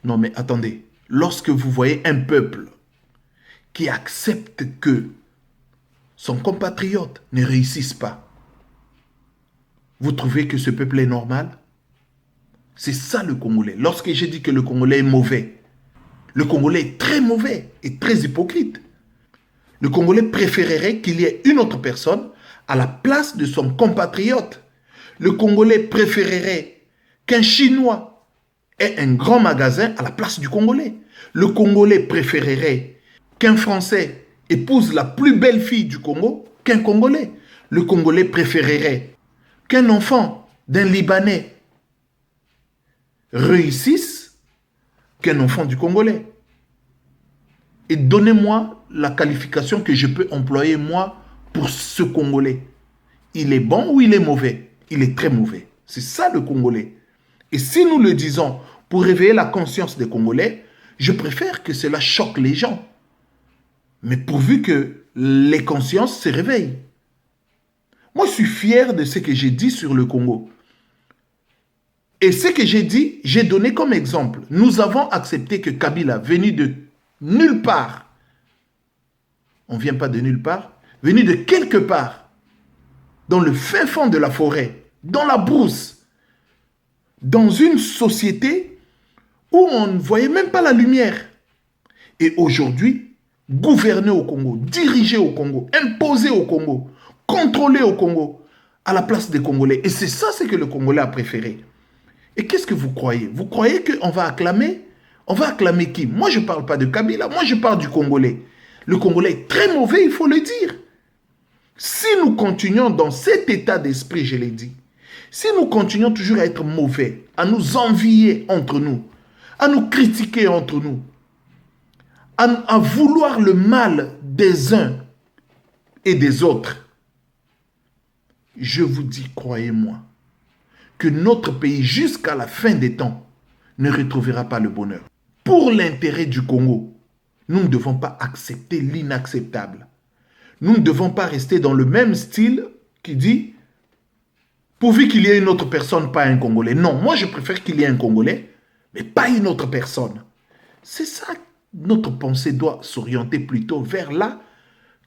Non, mais attendez. Lorsque vous voyez un peuple qui accepte que son compatriote ne réussisse pas, vous trouvez que ce peuple est normal? C'est ça le Congolais. Lorsque j'ai dit que le Congolais est mauvais, le Congolais est très mauvais et très hypocrite. Le Congolais préférerait qu'il y ait une autre personne à la place de son compatriote. Le Congolais préférerait qu'un Chinois ait un grand magasin à la place du Congolais. Le Congolais préférerait qu'un Français épouse la plus belle fille du Congo qu'un Congolais. Le Congolais préférerait qu'un enfant d'un Libanais réussisse qu'un enfant du Congolais. Et donnez-moi la qualification que je peux employer, moi, pour ce Congolais. Il est bon ou il est mauvais? Il est très mauvais. C'est ça le Congolais. Et si nous le disons pour réveiller la conscience des Congolais, je préfère que cela choque les gens. Mais pourvu que les consciences se réveillent. Moi, je suis fier de ce que j'ai dit sur le Congo. Et ce que j'ai dit, j'ai donné comme exemple. Nous avons accepté que Kabila, venu de nulle part, on ne vient pas de nulle part, venu de quelque part, dans le fin fond de la forêt, dans la brousse, dans une société où on ne voyait même pas la lumière. Et aujourd'hui, gouverner au Congo, diriger au Congo, imposer au Congo, contrôler au Congo, à la place des Congolais. Et c'est ça ce que le Congolais a préféré. Et qu'est-ce que vous croyez? Vous croyez qu'on va acclamer? On va acclamer qui? Moi, je ne parle pas de Kabila, moi, je parle du Congolais. Le Congolais est très mauvais, il faut le dire. Si nous continuons dans cet état d'esprit, je l'ai dit, si nous continuons toujours à être mauvais, à nous envier entre nous, à nous critiquer entre nous, à vouloir le mal des uns et des autres, je vous dis, croyez-moi, que notre pays, jusqu'à la fin des temps, ne retrouvera pas le bonheur. Pour l'intérêt du Congo, nous ne devons pas accepter l'inacceptable. Nous ne devons pas rester dans le même style qui dit, pourvu qu'il y ait une autre personne, pas un Congolais. Non, moi je préfère qu'il y ait un Congolais, mais pas une autre personne. C'est ça, notre pensée doit s'orienter plutôt vers là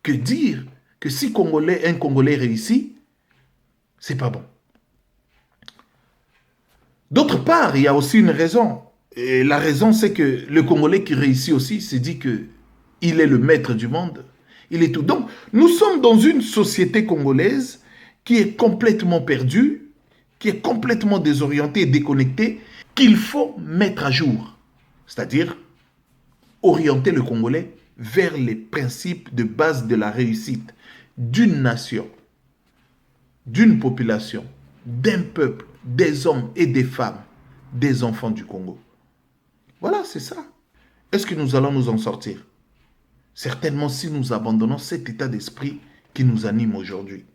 que dire que si un Congolais réussit, c'est pas bon. D'autre part, il y a aussi une raison. Et la raison, c'est que le Congolais qui réussit aussi se dit qu'il est le maître du monde. Il est tout. Donc, nous sommes dans une société congolaise qui est complètement perdue, qui est complètement désorientée et déconnectée, qu'il faut mettre à jour. C'est-à-dire orienter le Congolais vers les principes de base de la réussite d'une nation, d'une population, d'un peuple, des hommes et des femmes, des enfants du Congo. Voilà, c'est ça. Est-ce que nous allons nous en sortir? Certainement si nous abandonnons cet état d'esprit qui nous anime aujourd'hui.